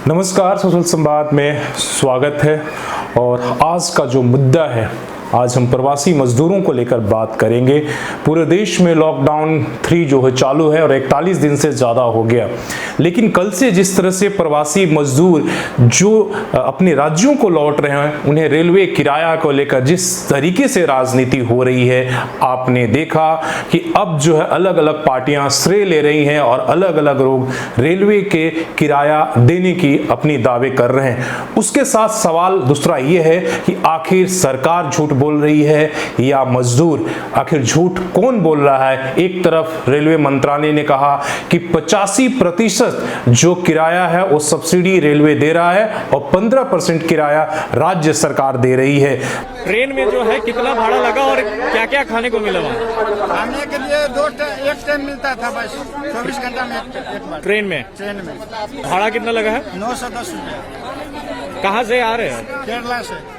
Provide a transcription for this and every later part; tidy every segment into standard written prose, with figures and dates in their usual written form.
नमस्कार, सोशल संवाद में स्वागत है। और आज का जो मुद्दा है, आज हम प्रवासी मजदूरों को लेकर बात करेंगे। पूरे देश में लॉकडाउन 3 जो है चालू है और 41 दिन से ज़्यादा हो गया, लेकिन कल से जिस तरह से प्रवासी मजदूर जो अपने राज्यों को लौट रहे हैं, उन्हें रेलवे किराया को लेकर जिस तरीके से राजनीति हो रही है, आपने देखा कि अब जो है अलग अलग पार्टियां श्रेय ले रही हैं और अलग अलग लोग रेलवे के किराया देने की अपनी दावे कर रहे हैं। उसके साथ सवाल दूसरा ये है कि आखिर सरकार झूठ बोल रही है या मजदूर? आखिर झूठ कौन बोल रहा है? एक तरफ रेलवे मंत्रालय ने कहा कि 85% जो किराया है वो सब्सिडी रेलवे दे रहा है और 15% किराया राज्य सरकार दे रही है। ट्रेन में जो है कितना भाड़ा लगा और क्या क्या खाने को मिला वहाँ? खाने के लिए एक टाइम मिलता था, बस 24 घंटा में एक बार। ट्रेन में भाड़ा कितना लगा है? 910 रुपया। कहाँ से आ रहे हैं? केरला से।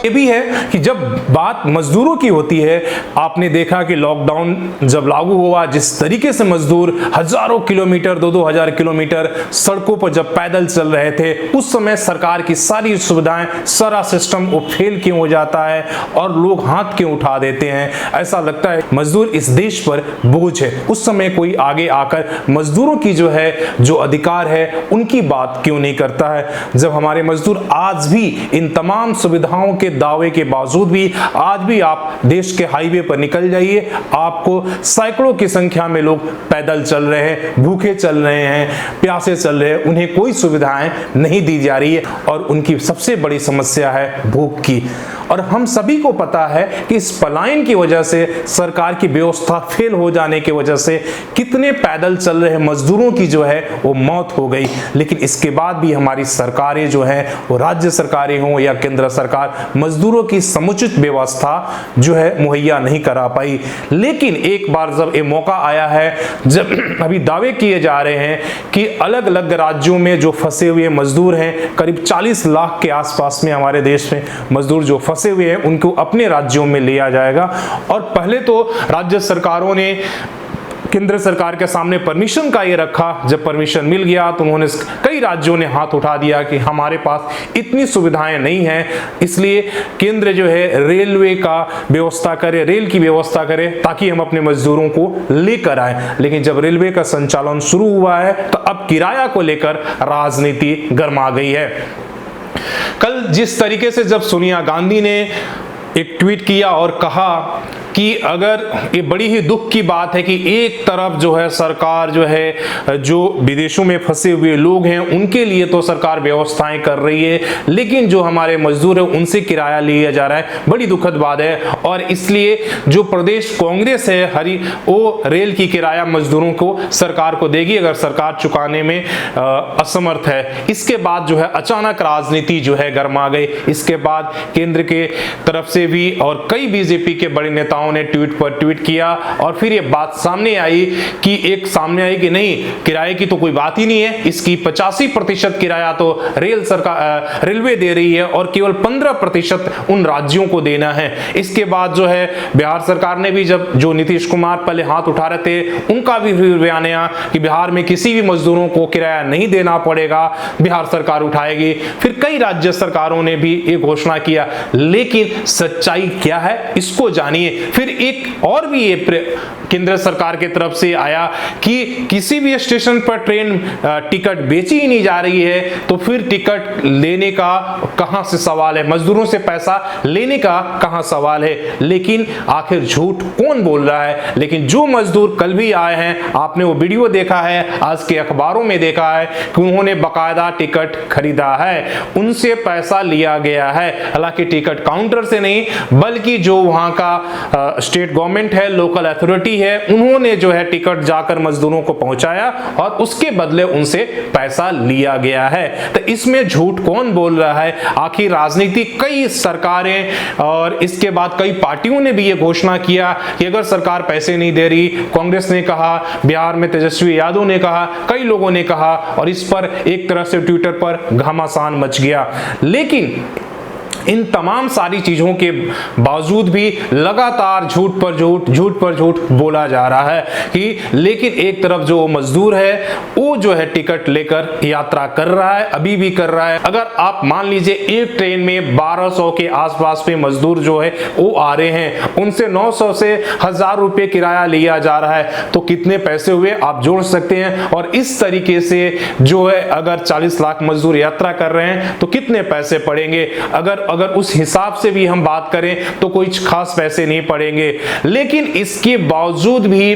ये भी है कि जब बात मजदूरों की होती है, आपने देखा कि लॉकडाउन जब लागू हुआ, जिस तरीके से मजदूर हजारों किलोमीटर 2-2 हजार किलोमीटर सड़कों पर जब पैदल चल रहे थे, उस समय सरकार की सारी सुविधाएं, सारा सिस्टम वो फेल क्यों हो जाता है और लोग हाथ क्यों उठा देते हैं? ऐसा लगता है मजदूर इस देश पर बोझ है। उस समय कोई आगे आकर मजदूरों की जो अधिकार है उनकी बात क्यों नहीं करता है? जब हमारे मजदूर आज भी इन तमाम सुविधाओं के दावे के बावजूद भी, आज भी आप देश के हाईवे पर निकल जाइए, आपको सैकड़ों की संख्या में लोग पैदल चल रहे हैं, भूखे चल रहे हैं, प्यासे चल रहे हैं, उन्हें कोई सुविधाएं नहीं दी जा रही है और उनकी सबसे बड़ी समस्या है भूख की। और हम सभी को पता है कि इस पलायन की वजह से, सरकार की व्यवस्था फेल हो जाने की वजह से कितने पैदल चल रहे मजदूरों की जो है वो मौत हो गई। लेकिन इसके बाद भी हमारी सरकारें जो है, वो राज्य सरकारें हों या केंद्र सरकार, मजदूरों की समुचित व्यवस्था जो है मुहैया नहीं करा पाई। लेकिन एक बार जब ये मौका आया है, जब अभी दावे किए जा रहे हैं कि अलग अलग राज्यों में जो फंसे हुए मजदूर हैं, करीब 40 लाख के आसपास में हमारे देश में मजदूर जो फंसे हुए हैं, उनको अपने राज्यों में लिया जाएगा। और पहले तो राज्य सरकारों ने केंद्र सरकार के सामने परमिशन का ये रखा। जब परमिशन मिल गया तो उन्होंने, कई राज्यों ने हाथ उठा दिया कि हमारे पास इतनी सुविधाएं नहीं हैं, इसलिए केंद्र जो है रेलवे का व्यवस्था करे, रेल की व्यवस्था करे ताकि हम अपने मजदूरों को लेकर आए। लेकिन जब रेलवे का संचालन शुरू हुआ है तो अब किराया को लेकर राजनीति गर्मा गई है। कल जिस तरीके से जब सोनिया गांधी ने एक ट्वीट किया और कहा कि अगर, ये बड़ी ही दुख की बात है कि एक तरफ जो है सरकार जो है, जो विदेशों में फंसे हुए लोग हैं उनके लिए तो सरकार व्यवस्थाएं कर रही है, लेकिन जो हमारे मजदूर है उनसे किराया लिया जा रहा है। बड़ी दुखद बात है। और इसलिए जो प्रदेश कांग्रेस है वो रेल की किराया मजदूरों को, सरकार को देगी अगर सरकार चुकाने में असमर्थ है। इसके बाद जो है अचानक राजनीति जो है गर्मा गई। इसके बाद केंद्र के तरफ से भी और कई बीजेपी के बड़े नेताओं ने ट्वीट पर ट्वीट किया और फिर ये बात सामने आई कि नहीं, किराए की तो कोई बात ही नहीं है, इसकी 85% किराया तो रेलवे दे रही है और केवल 15% उन राज्यों को देना है। इसके बाद जो है बिहार सरकार ने भी, जब जो नीतीश कुमार पहले हाथ उठा रहे थे, उनका भी बयान आया कि बिहार में किसी भी मजदूरों को किराया नहीं देना पड़ेगा, बिहार सरकार उठाएगी। फिर कई राज्य सरकारों ने भी ये घोषणा किया। लेकिन सच्चाई क्या है, इसको जानिए। फिर एक और भी ये केंद्र सरकार की तरफ से आया कि किसी भी स्टेशन पर ट्रेन टिकट बेची ही नहीं जा रही है, तो फिर टिकट लेने का कहां से सवाल है, मजदूरों से पैसा लेने का कहां सवाल है? लेकिन आखिर झूठ कौन बोल रहा है? लेकिन जो मजदूर कल भी आए हैं, आपने वो वीडियो देखा है, आज के अखबारों में देखा है कि उन्होंने बाकायदा टिकट खरीदा है, उनसे पैसा लिया गया है। हालांकि टिकट काउंटर से नहीं, बल्कि जो वहां का स्टेट गवर्नमेंट है, लोकल अथॉरिटी है, उन्होंने जो है टिकट जाकर मजदूरों को पहुंचाया और उसके बदले उनसे पैसा लिया गया है। तो इसमें झूठ कौन बोल रहा है? आखिर राजनीति, कई सरकारें और इसके बाद कई पार्टियों ने भी ये घोषणा किया कि अगर सरकार पैसे नहीं दे रही, कांग्रेस ने कहा, बिहार में तेजस्वी यादव ने कहा, कई लोगों ने कहा और इस पर एक तरह से ट्विटर पर घमासान मच गया। लेकिन इन तमाम सारी चीजों के बावजूद भी लगातार झूठ पर झूठ बोला जा रहा है कि लेकिन एक तरफ जो मजदूर है वो जो है टिकट लेकर यात्रा कर रहा है, अभी भी कर रहा है। अगर आप मान लीजिए एक ट्रेन में 1200 के आसपास पे मजदूर जो है वो आ रहे हैं, उनसे 900 से 1000 रुपए किराया लिया जा रहा है, तो कितने पैसे हुए आप जोड़ सकते हैं। और इस तरीके से जो है अगर 40 लाख मजदूर यात्रा कर रहे हैं तो कितने पैसे पड़ेंगे। अगर उस हिसाब से भी हम बात करें तो कोई खास पैसे नहीं पड़ेंगे। लेकिन इसके बावजूद भी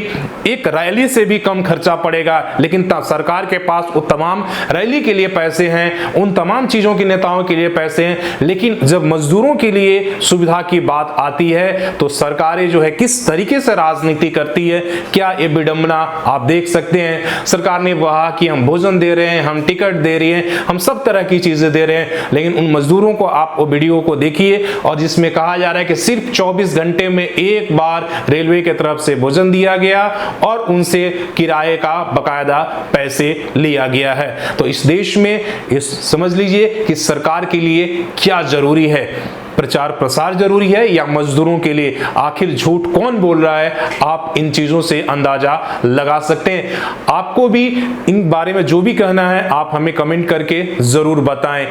एक रैली से भी कम खर्चा पड़ेगा, लेकिन सरकार के पास वो तमाम रैली के लिए पैसे हैं, उन तमाम चीजों के नेताओं के लिए पैसे हैं, लेकिन जब मजदूरों के लिए सुविधा की बात आती है तो सरकारें जो है किस तरीके से राजनीति करती है, क्या ये विडंबना आप देख सकते हैं। सरकार ने कहा कि हम भोजन दे रहे हैं, हम टिकट दे रहे हैं, हम सब तरह की चीजें दे रहे हैं, लेकिन उन मजदूरों को आप वो वीडियो को देखिए और जिसमें कहा जा रहा है कि सिर्फ 24 घंटे में एक बार रेलवे की तरफ से भोजन दिया गया और उनसे किराए का बकायदा पैसे लिया गया है। तो इस देश में इस समझ लीजिए कि सरकार के लिए क्या जरूरी है, प्रचार प्रसार जरूरी है या मजदूरों के लिए। आखिर झूठ कौन बोल रहा है, आप इन चीजों से अंदाजा लगा सकते हैं। आपको भी इन बारे में जो भी कहना है आप हमें कमेंट करके जरूर बताएं।